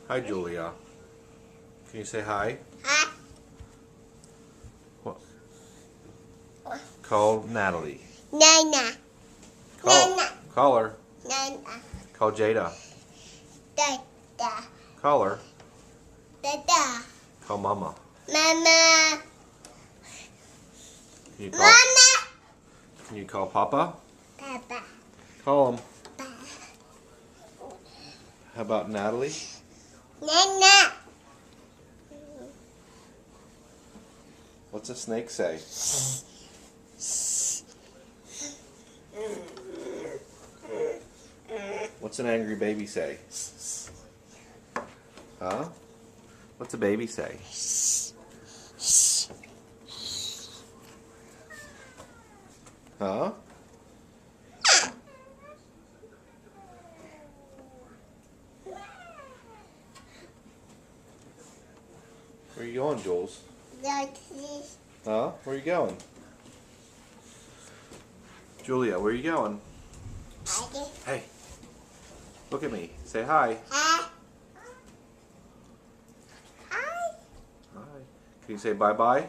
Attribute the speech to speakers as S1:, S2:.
S1: Hi, Julia. Can you say hi?
S2: Hi.
S1: What? Call Natalie.
S2: Nana. Nana.
S1: Call her.
S2: Nana.
S1: Call Jada.
S2: Dada.
S1: Call her.
S2: Dada.
S1: Call Mama.
S2: Mama.
S1: Can
S2: Mama.
S1: you call Papa?
S2: Papa.
S1: Call him.
S2: Papa.
S1: How about Natalie?
S2: Nana.
S1: What's a snake say? What's an angry baby say? Huh? What's a baby say? Huh? Where you going, Jules? Huh? Where you going? Julia, where you going? Hey, look at me. Say hi.
S2: Hi.
S1: Hi. Can you say bye-bye?